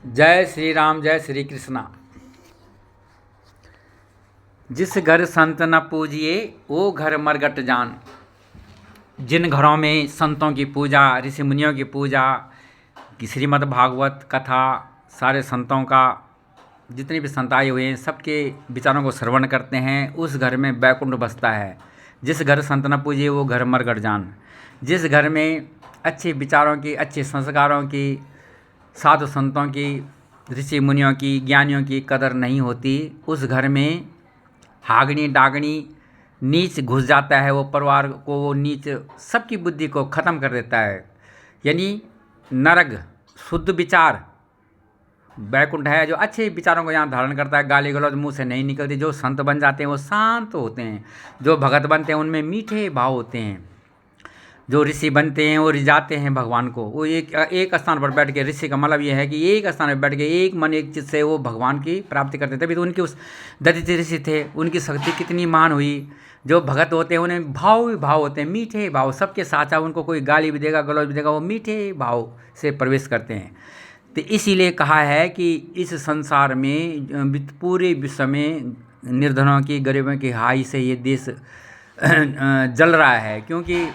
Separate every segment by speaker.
Speaker 1: जय श्री राम, जय श्री कृष्णा। जिस घर संत न पूजिए वो घर मरगट जान। जिन घरों में संतों की पूजा, ऋषि मुनियों की पूजा, की श्रीमद् भागवत कथा, सारे संतों का जितने भी संत आए हुए हैं सबके विचारों को श्रवण करते हैं, उस घर में बैकुंठ बसता है। जिस घर संत न पूजिए वो घर मरगट जान। जिस घर में अच्छे विचारों की, अच्छे संस्कारों की, साधु संतों की, ऋषि मुनियों की, ज्ञानियों की कदर नहीं होती, उस घर में हागनी डागनी नीच घुस जाता है। वो परिवार को, वो नीच सबकी बुद्धि को ख़त्म कर देता है। यानी नरक शुद्ध विचार बैकुंठ है, जो अच्छे विचारों को यहाँ धारण करता है। गाली गलौज मुँह से नहीं निकलती। जो संत बन जाते हैं वो शांत होते हैं। जो भगत बनते हैं उनमें मीठे भाव होते हैं। जो ऋषि बनते हैं वो रिझाते हैं भगवान को। वो एक स्थान पर बैठ के, ऋषि का मतलब ये है कि एक स्थान पर बैठ के एक मन एक चित्त से वो भगवान की प्राप्ति करते थे। तभी तो उनके उस दधिचि ऋषि थे, उनकी शक्ति कितनी महान हुई। जो भगत होते हैं उन्हें भाव ही भाव होते हैं, मीठे भाव, सबके साथ। उनको कोई गाली भी देगा, गलौज भी देगा, वो मीठे भाव से प्रवेश करते हैं। तो इसीलिए कहा है कि इस संसार में पूरे विश्व में निर्धनों की, गरीबों की हाई से ये देश जल रहा है, क्योंकि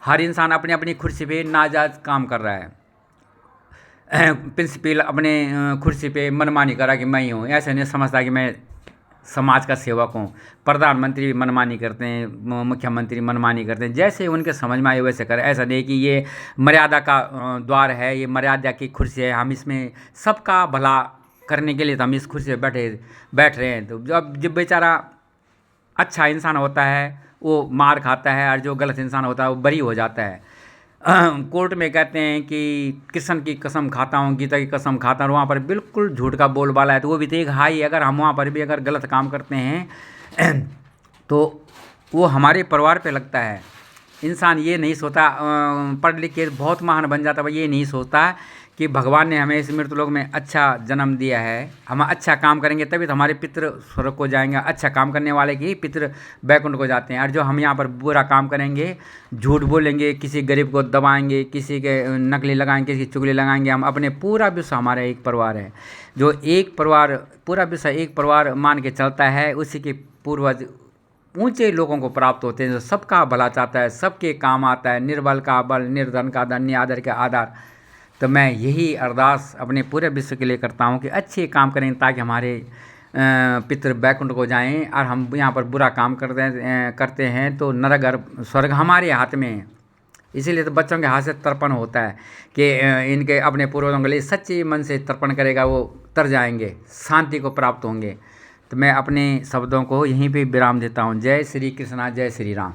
Speaker 1: हर इंसान अपनी अपनी कुर्सी पे नाजायज़ काम कर रहा है। प्रिंसिपल अपने कुर्सी पे मनमानी करा कि मैं ही हूँ, ऐसे नहीं समझता कि मैं समाज का सेवक हूँ। प्रधानमंत्री मनमानी करते हैं, मुख्यमंत्री मनमानी करते हैं, जैसे उनके समझ में आए वैसे करें। ऐसा नहीं कि ये मर्यादा का द्वार है, ये मर्यादा की कुर्सी है, हम इसमें सबका भला करने के लिए तो हम इस कुर्सी पर बैठ रहे हैं। तो जब बेचारा अच्छा इंसान होता है वो मार खाता है, और जो गलत इंसान होता है वो बरी हो जाता है। कोर्ट में कहते हैं कि कृष्ण की कसम खाता हूँ, गीता की कसम खाता हूँ, वहाँ पर बिल्कुल झूठ का बोलबाला है। तो वो भी तो एक हाई, अगर हम वहाँ पर भी अगर गलत काम करते हैं तो वो हमारे परिवार पे लगता है। इंसान ये नहीं सोचता, पढ़ लिख के बहुत महान बन जाता है, ये नहीं सोचता कि भगवान ने हमें इस मृत्युलोक में अच्छा जन्म दिया है। हम अच्छा काम करेंगे तभी तो हमारे पितृ स्वर्ग को जाएंगे। अच्छा काम करने वाले के ही पितृ बैकुंठ को जाते हैं। और जो हम यहाँ पर बुरा काम करेंगे, झूठ बोलेंगे, किसी गरीब को दबाएंगे, किसी के नकली लगाएंगे, किसी की चुगली लगाएंगे, हम अपने पूरा विश्व हमारा एक परिवार है। जो एक परिवार, पूरा विश्व एक परिवार मान के चलता है, उसी के पूर्वज ऊंचे लोगों को प्राप्त होते हैं। जो सबका भला चाहता है, सबके काम आता है, निर्बल का बल, निर्धन का धन, निरादर का आधार। तो मैं यही अरदास अपने पूरे विश्व के लिए करता हूँ कि अच्छे काम करें ताकि हमारे पितृ बैकुंठ को जाएं। और हम यहाँ पर बुरा काम करते हैं तो नरक स्वर्ग हमारे हाथ में है। इसीलिए तो बच्चों के हाथ से तर्पण होता है कि इनके अपने पूर्वजों के लिए सच्चे मन से तर्पण करेगा वो तर जाएंगे, शांति को प्राप्त होंगे। तो मैं अपने शब्दों को यहीं पे विराम देता हूँ। जय श्री कृष्णा, जय श्री राम।